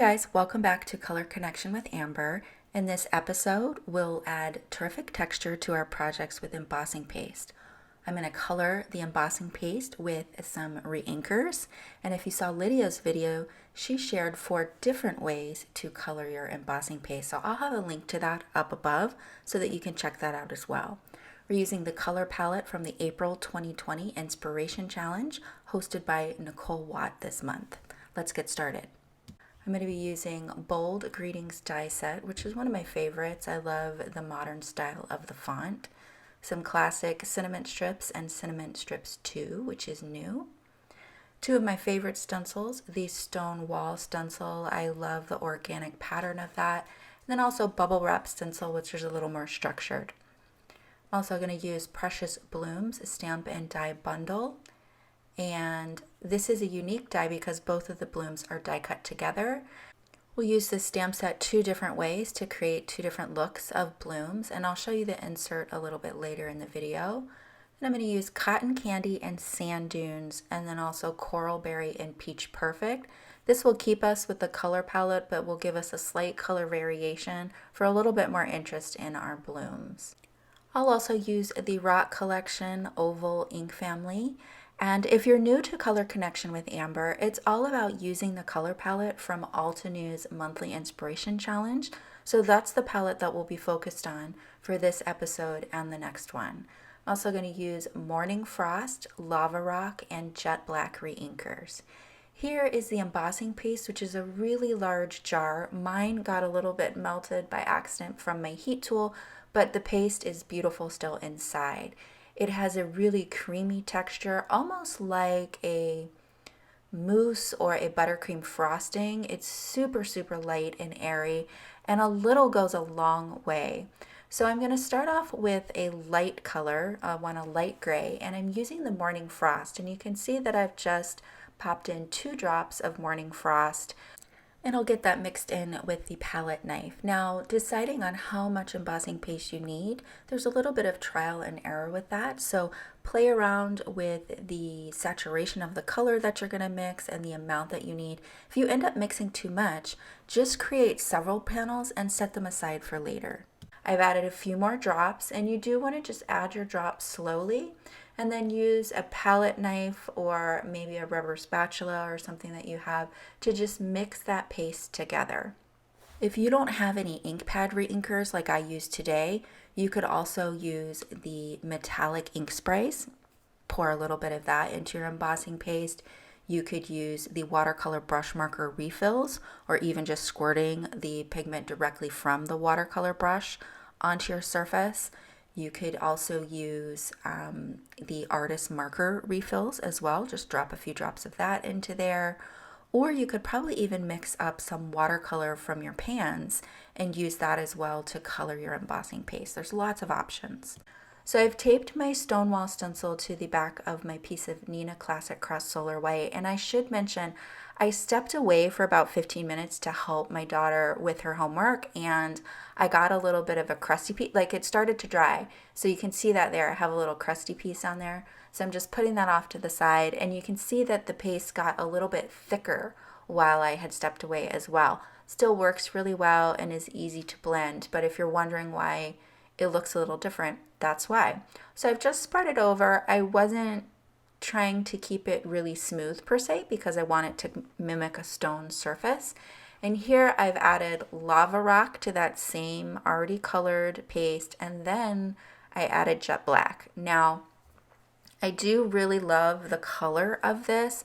guys, welcome back to Color Connection with Amber. In this episode, we'll add terrific texture to our projects with embossing paste. I'm going to color the embossing paste with some reinkers, and if you saw Lydia's video, she shared 4 different ways to color your embossing paste, so I'll have a link to that up above so that you can check that out as well. We're using the color palette from the April 2020 Inspiration Challenge hosted by Nicole Watt this month. Let's get started. I'm going to be using Bold Greetings die set, which is one of my favorites. I love the modern style of the font. Some classic cinnamon strips and cinnamon strips 2, which is new. 2 of my favorite stencils, the stone wall stencil. I love the organic pattern of that. And then also bubble wrap stencil, which is a little more structured. I'm also going to use Precious Blooms stamp and die bundle. And this is a unique die because both of the blooms are die cut together. We'll use this stamp set 2 different ways to create 2 different looks of blooms, and I'll show you the insert a little bit later in the video. And I'm going to use Cotton Candy and Sand Dunes, and then also Coral Berry and Peach Perfect. This will keep us with the color palette, but will give us a slight color variation for a little bit more interest in our blooms. I'll also use the Rock Collection Oval ink family. And if you're new to Color Connection with Amber, it's all about using the color palette from Altenew's Monthly Inspiration Challenge. So that's the palette that we'll be focused on for this episode and the next one. I'm also going to use Morning Frost, Lava Rock, and Jet Black reinkers. Here is the embossing paste, which is a really large jar. Mine got a little bit melted by accident from my heat tool, but the paste is beautiful still inside. It has a really creamy texture, almost like a mousse or a buttercream frosting. It's super, super light and airy, and a little goes a long way. So I'm going to start off with a light color, I want a light gray, and I'm using the Morning Frost. And you can see that I've just popped in 2 drops of Morning Frost. And I'll get that mixed in with the palette knife. Now, deciding on how much embossing paste you need, there's a little bit of trial and error with that. So play around with the saturation of the color that you're going to mix and the amount that you need. If you end up mixing too much, just create several panels and set them aside for later. I've added a few more drops, and you do want to just add your drops slowly and then use a palette knife or maybe a rubber spatula or something that you have to just mix that paste together. If you don't have any ink pad reinkers like I used today, you could also use the metallic ink sprays. Pour a little bit of that into your embossing paste. You could use the watercolor brush marker refills, or even just squirting the pigment directly from the watercolor brush onto your surface. You could also use the artist marker refills as well. Just drop a few drops of that into there. Or you could probably even mix up some watercolor from your pans and use that as well to color your embossing paste. There's lots of options. So I've taped my Stonewall stencil to the back of my piece of Neenah Classic Cross Solar White, and I should mention I stepped away for about 15 minutes to help my daughter with her homework, and I got a little bit of a crusty piece, like it started to dry, so you can see that there, I have a little crusty piece on there, so I'm just putting that off to the side, and you can see that the paste got a little bit thicker while I had stepped away as well. Still works really well and is easy to blend, but if you're wondering why it looks a little different, that's why. So I've just spread it over. I wasn't trying to keep it really smooth per se because I want it to mimic a stone surface. And here I've added Lava Rock to that same already colored paste, and then I added Jet Black. Now, I do really love the color of this.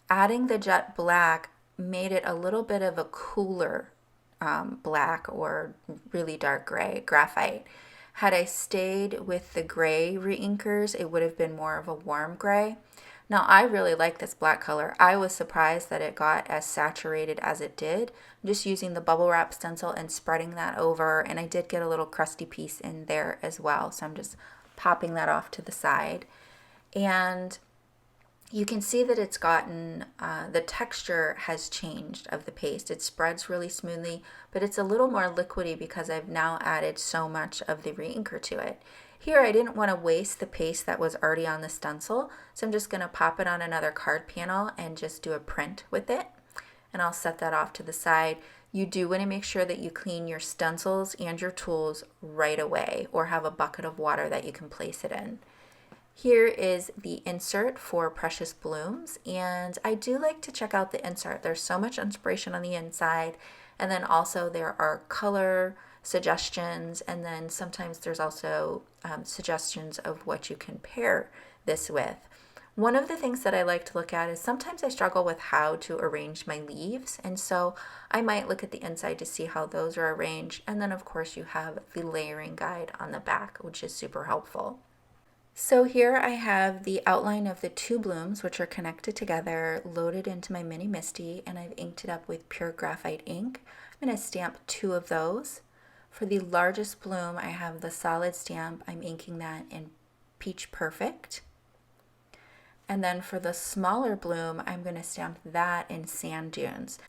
Adding the Jet Black made it a little bit of a cooler black or really dark gray, graphite. Had I stayed with the gray reinkers, it would have been more of a warm gray. Now, I really like this black color. I was surprised that it got as saturated as it did. I'm just using the bubble wrap stencil and spreading that over, and I did get a little crusty piece in there as well, so I'm just popping that off to the side. And you can see that it's gotten, the texture has changed of the paste. It spreads really smoothly, but it's a little more liquidy because I've now added so much of the reinker to it. Here I didn't want to waste the paste that was already on the stencil, so I'm just going to pop it on another card panel and just do a print with it. and I'll set that off to the side. You do want to make sure that you clean your stencils and your tools right away, or have a bucket of water that you can place it in. Here is the insert for Precious Blooms, and I do like to check out the insert. There's so much inspiration on the inside, and then also there are color suggestions, and then sometimes there's also suggestions of what you can pair this with. One of the things that I like to look at is sometimes I struggle with how to arrange my leaves, and so I might look at the inside to see how those are arranged, and then of course you have the layering guide on the back, which is super helpful. So here I have the outline of the two blooms, which are connected together, loaded into my mini MISTI, and I've inked it up with pure graphite ink. I'm going to stamp 2 of those. For the largest bloom, I have the solid stamp. I'm inking that in Peach Perfect. And then for the smaller bloom, I'm going to stamp that in Sand Dunes.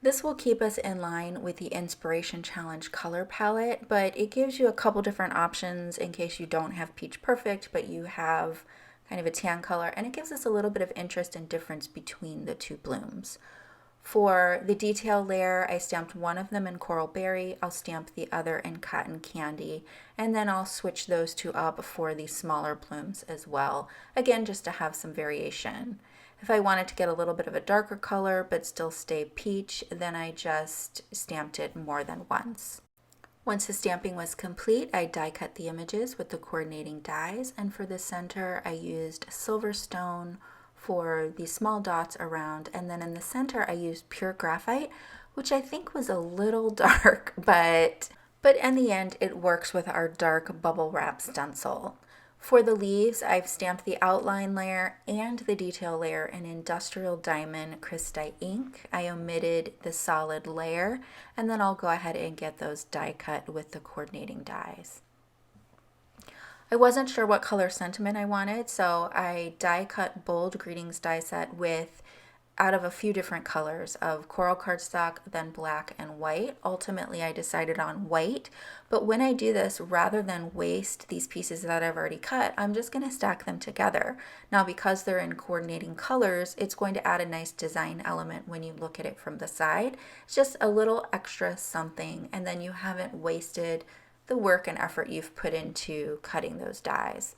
This will keep us in line with the Inspiration Challenge color palette, but it gives you a couple different options in case you don't have Peach Perfect, but you have kind of a tan color, and it gives us a little bit of interest and difference between the two blooms. For the detail layer, I stamped one of them in Coral Berry, I'll stamp the other in Cotton Candy, and then I'll switch those two up for the smaller blooms as well, again just to have some variation. If I wanted to get a little bit of a darker color but still stay peach, then I just stamped it more than once. Once the stamping was complete, I die cut the images with the coordinating dies, and for the center I used Silverstone for the small dots around, and then in the center I used pure graphite, which I think was a little dark, but in the end it works with our dark bubble wrap stencil. For the leaves, I've stamped the outline layer and the detail layer in Industrial Diamond Crystite ink. I omitted the solid layer, and then I'll go ahead and get those die cut with the coordinating dies. I wasn't sure what color sentiment I wanted, so I die cut Bold Greetings die set with out of a few different colors of coral cardstock, then black and white. Ultimately, I decided on white, but when I do this, rather than waste these pieces that I've already cut, I'm just going to stack them together. Now, because they're in coordinating colors, it's going to add a nice design element when you look at it from the side. It's just a little extra something, and then you haven't wasted the work and effort you've put into cutting those dies.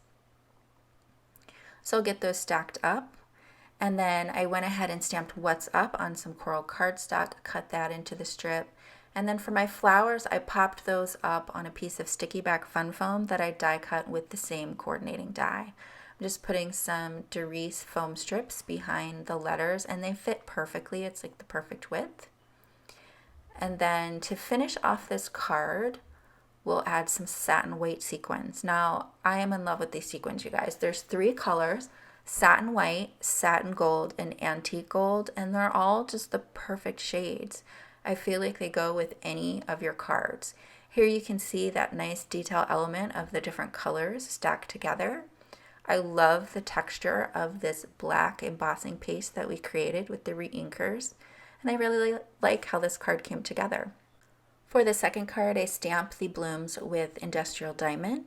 So I'll get those stacked up. And then I went ahead and stamped What's Up on some coral cardstock, cut that into the strip. And then for my flowers, I popped those up on a piece of sticky back fun foam that I die cut with the same coordinating die. I'm just putting some Derice foam strips behind the letters, and they fit perfectly. It's like the perfect width. And then to finish off this card, we'll add some satin weight sequins. Now, I am in love with these sequins, you guys. There's 3 colors. Satin white, satin gold, and antique gold, and they're all just the perfect shades. I feel like they go with any of your cards. Here you can see that nice detail element of the different colors stacked together. I love the texture of this black embossing paste that we created with the reinkers, and I really like how this card came together. For the second card, I stamped the blooms with Industrial Diamond,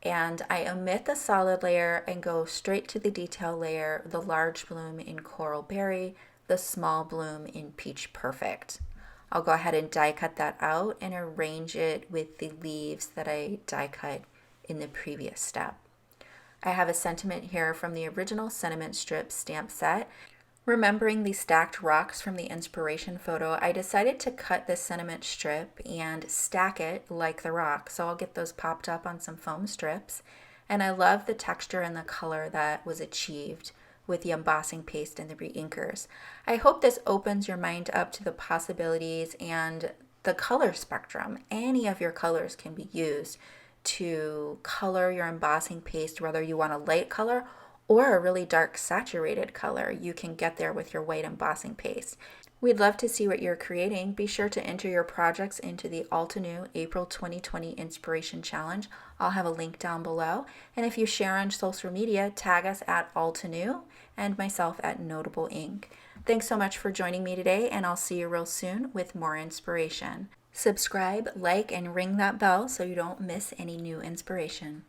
and I omit the solid layer and go straight to the detail layer, the large bloom in Coral Berry, the small bloom in Peach Perfect. I'll go ahead and die cut that out and arrange it with the leaves that I die cut in the previous step. I have a sentiment here from the original sentiment strip stamp set. Remembering the stacked rocks from the inspiration photo, I decided to cut this sentiment strip and stack it like the rock. So I'll get those popped up on some foam strips. And I love the texture and the color that was achieved with the embossing paste and the reinkers. I hope this opens your mind up to the possibilities and the color spectrum. Any of your colors can be used to color your embossing paste, whether you want a light color or a really dark saturated color. You can get there with your white embossing paste. We'd love to see what you're creating. Be sure to enter your projects into the Altenew April 2020 Inspiration Challenge. I'll have a link down below. And if you share on social media, tag us at Altenew and myself at Notable Ink. Thanks so much for joining me today, and I'll see you real soon with more inspiration. Subscribe, like, and ring that bell so you don't miss any new inspiration.